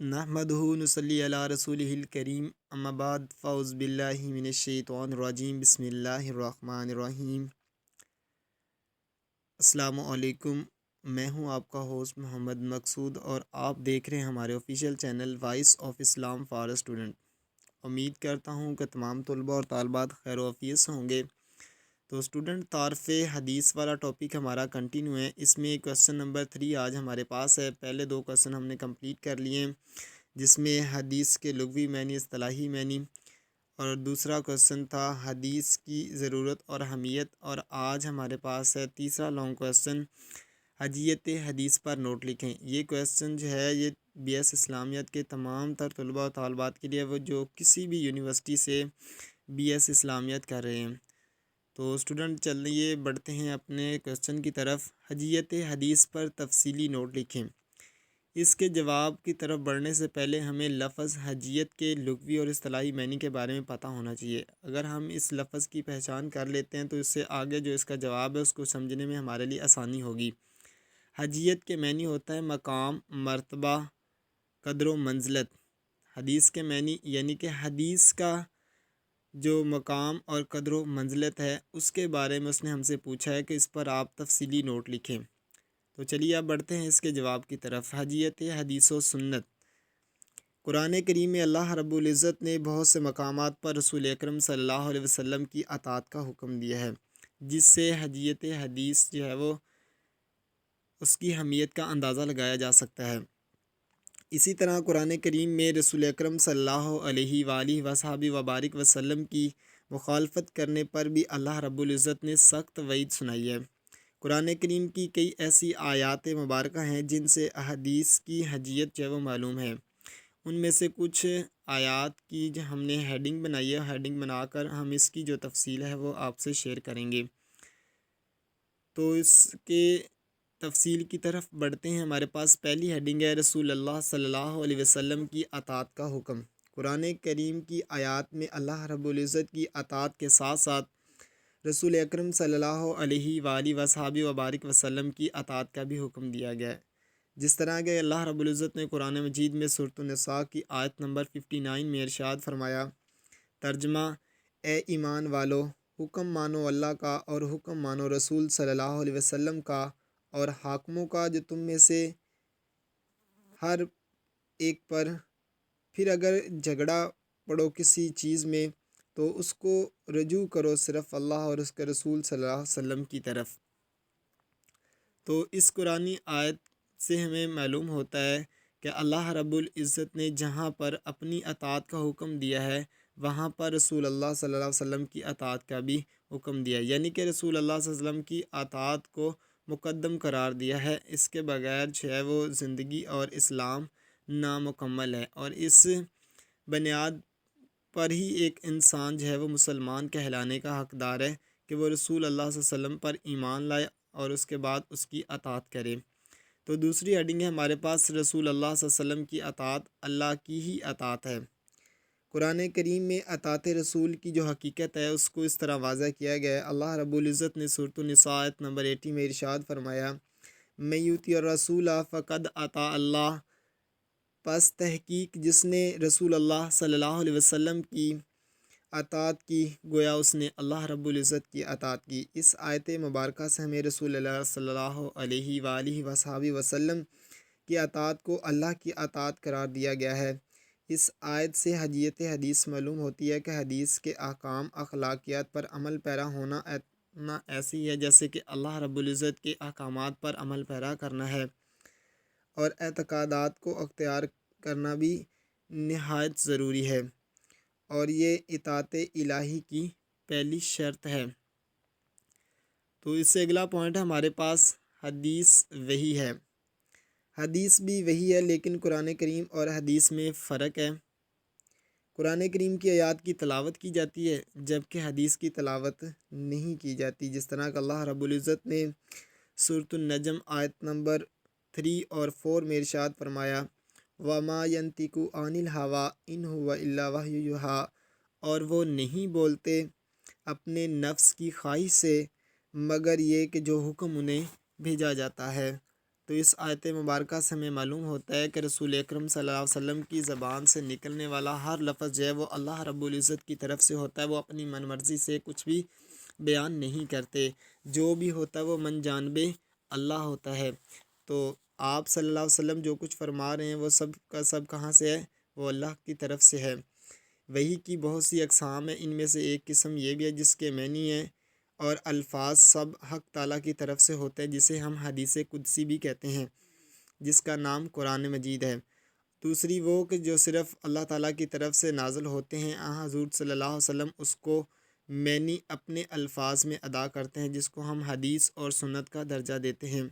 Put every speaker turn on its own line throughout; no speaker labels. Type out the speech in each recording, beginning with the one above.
نحمدہ نصلی علی رسولہ الکریم اما بعد فاعوذ باللہ من الشیطان الرجیم بسم اللہ الرحمن الرحیم۔ السلام علیکم، میں ہوں آپ کا ہوسٹ محمد مقصود اور آپ دیکھ رہے ہیں ہمارے official channel voice of Islam for student. امید کرتا ہوں کہ تمام طلباء اور طالبات خیر و عافیت سے ہوں گے۔ تو اسٹوڈنٹ، تعارف حدیث والا ٹاپک ہمارا کنٹینیو ہے۔ اس میں کویسچن نمبر 3 آج ہمارے پاس ہے۔ پہلے 2 کویسچن ہم نے کمپلیٹ کر لیے ہیں، جس میں حدیث کے لغوی معنی، اصطلاحی معنی، اور دوسرا کویسچن تھا حدیث کی ضرورت اور اہمیت، اور آج ہمارے پاس ہے تیسرا لانگ کویسچن، حجیت حدیث پر نوٹ لکھیں۔ یہ کویسچن جو ہے یہ بی ایس اسلامیات کے تمام تر طلباء و طالبات کے لیے، وہ جو کسی بھی یونیورسٹی سے بی ایس اسلامیات کر رہے ہیں۔ تو اسٹوڈنٹ چلیے بڑھتے ہیں اپنے کویسچن کی طرف۔ حجیت حدیث پر تفصیلی نوٹ لکھیں۔ اس کے جواب کی طرف بڑھنے سے پہلے ہمیں لفظ حجیت کے لغوی اور اصطلاحی معنی کے بارے میں پتہ ہونا چاہیے۔ اگر ہم اس لفظ کی پہچان کر لیتے ہیں تو اس سے آگے جو اس کا جواب ہے اس کو سمجھنے میں ہمارے لیے آسانی ہوگی۔ حجیت کے معنی ہوتا ہے مقام، مرتبہ، قدر و منزلت۔ حدیث کے معنی یعنی کہ حدیث کا جو مقام اور قدر و منزلت ہے اس کے بارے میں اس نے ہم سے پوچھا ہے کہ اس پر آپ تفصیلی نوٹ لکھیں۔ تو چلیے اب بڑھتے ہیں اس کے جواب کی طرف۔ حجیت حدیث و سنت۔ قرآن کریم میں اللہ رب العزت نے بہت سے مقامات پر رسول اکرم صلی اللہ علیہ وسلم کی اطاعت کا حکم دیا ہے، جس سے حجیت حدیث جو ہے وہ اس کی اہمیت کا اندازہ لگایا جا سکتا ہے۔ اسی طرح قرآن کریم میں رسول اکرم صلی اللہ علیہ وآلہ وصحبہ وبارک وسلم کی مخالفت کرنے پر بھی اللہ رب العزت نے سخت وعید سنائی ہے۔ قرآن کریم کی کئی ایسی آیات مبارکہ ہیں جن سے احادیث کی حجیت جو ہے وہ معلوم ہے۔ ان میں سے کچھ آیات کی جو ہم نے ہیڈنگ بنائی ہے، ہیڈنگ بنا کر ہم اس کی جو تفصیل ہے وہ آپ سے شیئر کریں گے۔ تو اس کے تفصیل کی طرف بڑھتے ہیں۔ ہمارے پاس پہلی ہیڈنگ ہے رسول اللہ صلی اللہ علیہ وسلم کی اطاعت کا حکم۔ قرآن کریم کی آیات میں اللہ رب العزت کی اطاعت کے ساتھ ساتھ رسول اکرم صلی اللہ علیہ وآلہ وصحبہ وبارک وسلم کی اطاعت کا بھی حکم دیا گیا ہے، جس طرح کہ اللہ رب العزت نے قرآن مجید میں سورۃ النساء کی آیت نمبر 59 میں ارشاد فرمایا، ترجمہ: اے ایمان والو، حکم مانو اللہ کا اور حکم مانو رسول صلی اللہ علیہ وسلم کا اور حاکموں کا جو تم میں سے ہر ایک پر، پھر اگر جھگڑا پڑو کسی چیز میں تو اس کو رجوع کرو صرف اللہ اور اس کے رسول صلی اللہ علیہ وسلم کی طرف۔ تو اس قرآنی آیت سے ہمیں معلوم ہوتا ہے کہ اللہ رب العزت نے جہاں پر اپنی اطاعت کا حکم دیا ہے وہاں پر رسول اللہ صلی اللہ علیہ وسلم کی اطاعت کا بھی حکم دیا ہے، یعنی کہ رسول اللہ صلی اللہ علیہ وسلم کی اطاعت کو مقدم قرار دیا ہے۔ اس کے بغیر جو ہے وہ زندگی اور اسلام نامکمل ہے، اور اس بنیاد پر ہی ایک انسان جو ہے وہ مسلمان کہلانے کا حقدار ہے کہ وہ رسول اللہ صلی اللہ علیہ وسلم پر ایمان لائے اور اس کے بعد اس کی اطاعت کرے۔ تو دوسری ہیڈنگ ہے ہمارے پاس رسول اللہ صلی اللہ علیہ وسلم کی اطاعت اللہ کی ہی اطاعت ہے۔ قرآن کریم میں اطاعت رسول کی جو حقیقت ہے اس کو اس طرح واضح کیا گیا ہے۔ اللہ رب العزت نے سورۃ النساء آیت نمبر 80 میں ارشاد فرمایا، من یطیع الرسول فقد اطاع اللہ، پس تحقیق جس نے رسول اللہ صلی اللہ علیہ وسلم کی اطاعت کی گویا اس نے اللہ رب العزت کی اطاعت کی۔ اس آیت مبارکہ سے ہمیں رسول اللہ صلی اللہ علیہ وآلہ وصحبہ وسلم کی اطاعت کو اللہ کی اطاعت قرار دیا گیا ہے۔ اس آیت سے حجیت حدیث معلوم ہوتی ہے کہ حدیث کے احکام اخلاقیات پر عمل پیرا ہونا ایسی ہے جیسے کہ اللہ رب العزت کے احکامات پر عمل پیرا کرنا ہے، اور اعتقادات کو اختیار کرنا بھی نہایت ضروری ہے، اور یہ اطاعت الہی کی پہلی شرط ہے۔ تو اس سے اگلا پوائنٹ ہے ہمارے پاس حدیث وحی ہے۔ حدیث بھی وحی ہے لیکن قرآن کریم اور حدیث میں فرق ہے۔ قرآن کریم کی آیات کی تلاوت کی جاتی ہے جبکہ حدیث کی تلاوت نہیں کی جاتی، جس طرح کہ اللہ رب العزت نے سورۃ النجم آیت نمبر 3 اور 4 میں ارشاد فرمایا، وَمَا يَنطِقُ عَنِ الْهَوَىٰ إِنْ هُوَ إِلَّا وَحْيٌ يُوحَىٰ، اور وہ نہیں بولتے اپنے نفس کی خواہش سے مگر یہ کہ جو حکم انہیں بھیجا جاتا ہے۔ تو اس آیت مبارکہ سے ہمیں معلوم ہوتا ہے کہ رسول اکرم صلی اللہ علیہ وسلم کی زبان سے نکلنے والا ہر لفظ جو ہے وہ اللہ رب العزت کی طرف سے ہوتا ہے، وہ اپنی من مرضی سے کچھ بھی بیان نہیں کرتے، جو بھی ہوتا ہے وہ من جانب اللہ ہوتا ہے۔ تو آپ صلی اللہ علیہ وسلم جو کچھ فرما رہے ہیں وہ سب کا سب کہاں سے ہے؟ وہ اللہ کی طرف سے ہے۔ وحی کی بہت سی اقسام ہیں، ان میں سے ایک قسم یہ بھی ہے جس کے معنی ہیں اور الفاظ سب حق تعالیٰ کی طرف سے ہوتے ہیں، جسے ہم حدیث قدسی بھی کہتے ہیں، جس کا نام قرآن مجید ہے۔ دوسری وہ کہ جو صرف اللہ تعالیٰ کی طرف سے نازل ہوتے ہیں، حضور صلی اللہ علیہ وسلم اس کو معنی اپنے الفاظ میں ادا کرتے ہیں، جس کو ہم حدیث اور سنت کا درجہ دیتے ہیں۔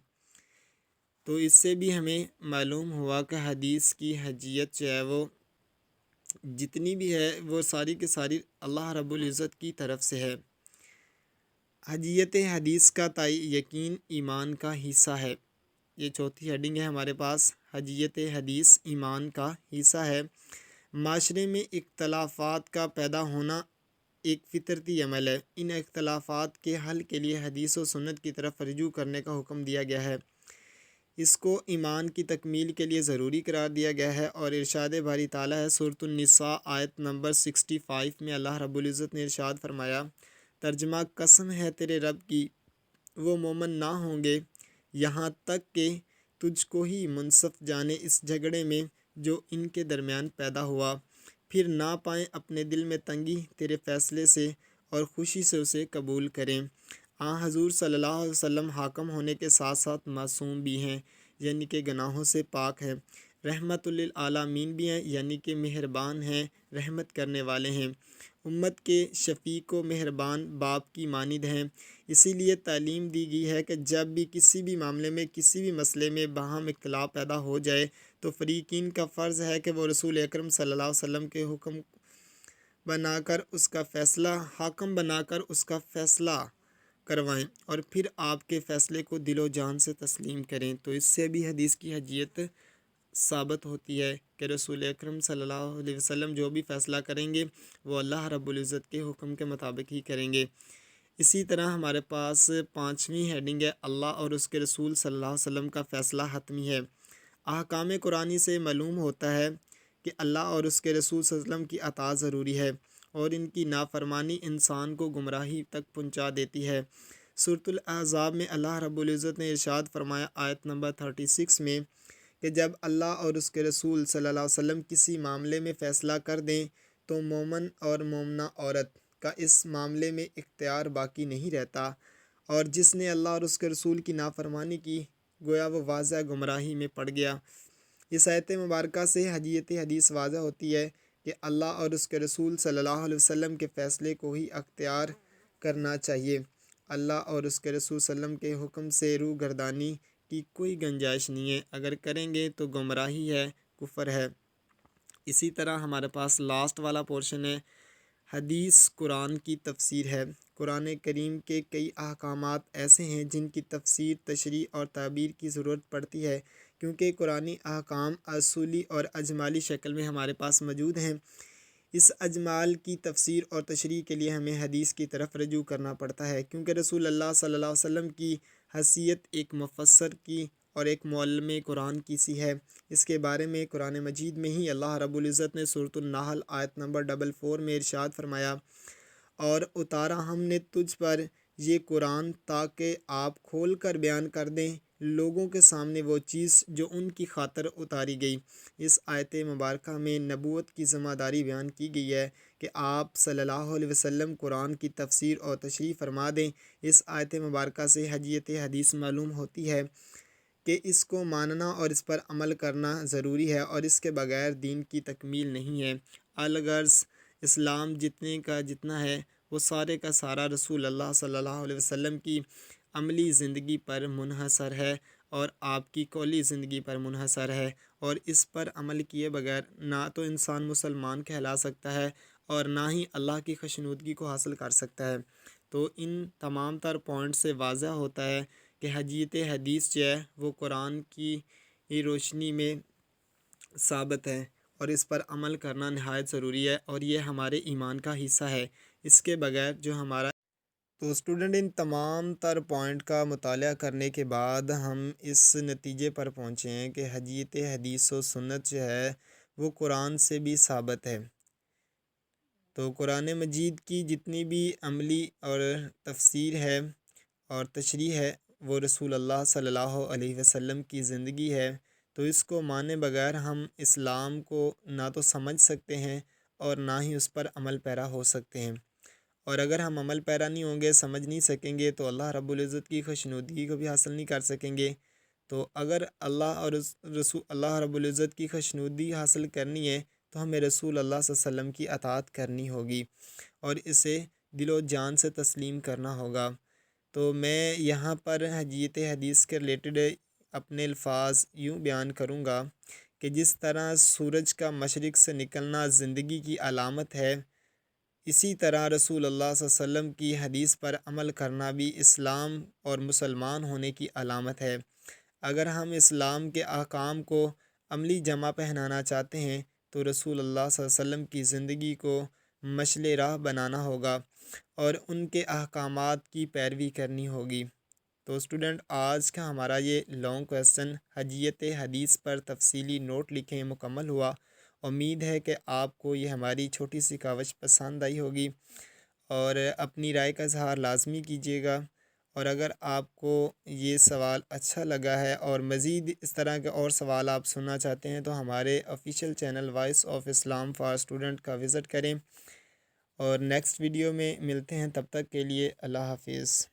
تو اس سے بھی ہمیں معلوم ہوا کہ حدیث کی حجیت جو ہے وہ جتنی بھی ہے وہ ساری کی ساری اللہ رب العزت کی طرف سے ہے۔ حجیت حدیث کا یقین ایمان کا حصہ ہے۔ یہ چوتھی ہیڈنگ ہے ہمارے پاس، حجیت حدیث ایمان کا حصہ ہے۔ معاشرے میں اختلافات کا پیدا ہونا ایک فطرتی عمل ہے۔ ان اختلافات کے حل کے لیے حدیث و سنت کی طرف رجوع کرنے کا حکم دیا گیا ہے۔ اس کو ایمان کی تکمیل کے لیے ضروری قرار دیا گیا ہے، اور ارشاد باری تعالیٰ ہے سورۃ النساء آیت نمبر 65 میں اللہ رب العزت نے ارشاد فرمایا، ترجمہ: قسم ہے تیرے رب کی، وہ مومن نہ ہوں گے یہاں تک کہ تجھ کو ہی منصف جانے اس جھگڑے میں جو ان کے درمیان پیدا ہوا، پھر نہ پائیں اپنے دل میں تنگی تیرے فیصلے سے اور خوشی سے اسے قبول کریں۔ حضور صلی اللہ علیہ وسلم حاکم ہونے کے ساتھ ساتھ معصوم بھی ہیں، یعنی کہ گناہوں سے پاک ہیں، رحمت للعالمین بھی ہیں، یعنی کہ مہربان ہیں، رحمت کرنے والے ہیں، امت کے شفیق و مہربان باپ کی مانند ہیں۔ اسی لیے تعلیم دی گئی ہے کہ جب بھی کسی بھی معاملے میں کسی بھی مسئلے میں باہم اختلاف پیدا ہو جائے تو فریقین کا فرض ہے کہ وہ رسول اکرم صلی اللہ علیہ وسلم کے حکم بنا کر اس کا فیصلہ حاکم بنا کر اس کا فیصلہ کروائیں، اور پھر آپ کے فیصلے کو دل و جان سے تسلیم کریں۔ تو اس سے بھی حدیث کی حجیت ثابت ہوتی ہے کہ رسول اکرم صلی اللہ علیہ وسلم جو بھی فیصلہ کریں گے وہ اللہ رب العزت کے حکم کے مطابق ہی کریں گے۔ اسی طرح ہمارے پاس پانچویں ہیڈنگ ہے، اللہ اور اس کے رسول صلی اللہ علیہ وسلم کا فیصلہ حتمی ہے۔ احکام قرآنی سے معلوم ہوتا ہے کہ اللہ اور اس کے رسول صلی اللہ علیہ وسلم کی اطاعت ضروری ہے، اور ان کی نافرمانی انسان کو گمراہی تک پہنچا دیتی ہے۔ سورۃ الاحزاب میں اللہ رب العزت نے ارشاد فرمایا آیت نمبر 36 میں کہ جب اللہ اور اس کے رسول صلی اللہ علیہ وسلم کسی معاملے میں فیصلہ کر دیں تو مومن اور مومنہ عورت کا اس معاملے میں اختیار باقی نہیں رہتا، اور جس نے اللہ اور اس کے رسول کی نافرمانی کی گویا وہ واضح گمراہی میں پڑ گیا۔ اس آیت مبارکہ سے حجیت حدیث واضح ہوتی ہے کہ اللہ اور اس کے رسول صلی اللہ علیہ وسلم کے فیصلے کو ہی اختیار کرنا چاہیے۔ اللہ اور اس کے رسول صلی اللہ علیہ وسلم کے حکم سے روح گردانی کی کوئی گنجائش نہیں ہے، اگر کریں گے تو گمراہی ہے، کفر ہے۔ اسی طرح ہمارے پاس لاسٹ والا پورشن ہے، حدیث قرآن کی تفسیر ہے۔ قرآن کریم کے کئی احکامات ایسے ہیں جن کی تفسیر، تشریح اور تعبیر کی ضرورت پڑتی ہے، کیونکہ قرآنی احکام اصولی اور اجمالی شکل میں ہمارے پاس موجود ہیں۔ اس اجمال کی تفسیر اور تشریح کے لیے ہمیں حدیث کی طرف رجوع کرنا پڑتا ہے، کیونکہ رسول اللہ صلی اللہ علیہ وسلم کی حیثیت ایک مفسر کی اور ایک معلم قرآن کی سی ہے۔ اس کے بارے میں قرآن مجید میں ہی اللہ رب العزت نے سورۃ النحل آیت نمبر 44 میں ارشاد فرمایا، اور اتارا ہم نے تجھ پر یہ قرآن تاکہ آپ کھول کر بیان کر دیں لوگوں کے سامنے وہ چیز جو ان کی خاطر اتاری گئی۔ اس آیت مبارکہ میں نبوت کی ذمہ داری بیان کی گئی ہے کہ آپ صلی اللہ علیہ وسلم قرآن کی تفسیر اور تشریح فرما دیں۔ اس آیت مبارکہ سے حجیت حدیث معلوم ہوتی ہے کہ اس کو ماننا اور اس پر عمل کرنا ضروری ہے، اور اس کے بغیر دین کی تکمیل نہیں ہے۔ الغرض اسلام جتنے کا جتنا ہے وہ سارے کا سارا رسول اللہ صلی اللہ علیہ وسلم کی عملی زندگی پر منحصر ہے اور آپ کی قولی زندگی پر منحصر ہے، اور اس پر عمل کیے بغیر نہ تو انسان مسلمان کہلا سکتا ہے اور نہ ہی اللہ کی خوشنودگی کو حاصل کر سکتا ہے۔ تو ان تمام تر پوائنٹ سے واضح ہوتا ہے کہ حجیت حدیث جو ہے وہ قرآن کی روشنی میں ثابت ہے، اور اس پر عمل کرنا نہایت ضروری ہے، اور یہ ہمارے ایمان کا حصہ ہے۔ اس کے بغیر جو ہمارا تو اسٹوڈنٹ ان تمام تر پوائنٹ کا مطالعہ کرنے کے بعد ہم اس نتیجے پر پہنچے ہیں کہ حجیت حدیث و سنت جو ہے وہ قرآن سے بھی ثابت ہے۔ تو قرآن مجید کی جتنی بھی عملی اور تفسیر ہے اور تشریح ہے وہ رسول اللہ صلی اللہ علیہ وسلم کی زندگی ہے، تو اس کو مانے بغیر ہم اسلام کو نہ تو سمجھ سکتے ہیں اور نہ ہی اس پر عمل پیرا ہو سکتے ہیں۔ اور اگر ہم عمل پیرا نہیں ہوں گے، سمجھ نہیں سکیں گے، تو اللہ رب العزت کی خوشنودگی کو بھی حاصل نہیں کر سکیں گے۔ تو اگر اللہ رب العزت کی خوشنودی حاصل کرنی ہے تو ہمیں رسول اللہ صلی اللہ علیہ وسلم کی اطاعت کرنی ہوگی اور اسے دل و جان سے تسلیم کرنا ہوگا۔ تو میں یہاں پر حجیت حدیث کے ریلیٹڈ اپنے الفاظ یوں بیان کروں گا کہ جس طرح سورج کا مشرق سے نکلنا زندگی کی علامت ہے، اسی طرح رسول اللہ صلی اللہ علیہ وسلم کی حدیث پر عمل کرنا بھی اسلام اور مسلمان ہونے کی علامت ہے۔ اگر ہم اسلام کے احکام کو عملی جمع پہنانا چاہتے ہیں تو رسول اللہ صلی اللہ علیہ وسلم کی زندگی کو مشعل راہ بنانا ہوگا اور ان کے احکامات کی پیروی کرنی ہوگی۔ تو اسٹوڈنٹ آج کا ہمارا یہ لانگ کویسچن حجیت حدیث پر تفصیلی نوٹ لکھیں مکمل ہوا۔ امید ہے کہ آپ کو یہ ہماری چھوٹی سی کاوش پسند آئی ہوگی اور اپنی رائے کا اظہار لازمی کیجیے گا۔ اور اگر آپ کو یہ سوال اچھا لگا ہے اور مزید اس طرح کے اور سوال آپ سننا چاہتے ہیں تو ہمارے official channel voice of Islam for student کا وزٹ کریں، اور نیکسٹ ویڈیو میں ملتے ہیں، تب تک کے لیے اللہ حافظ۔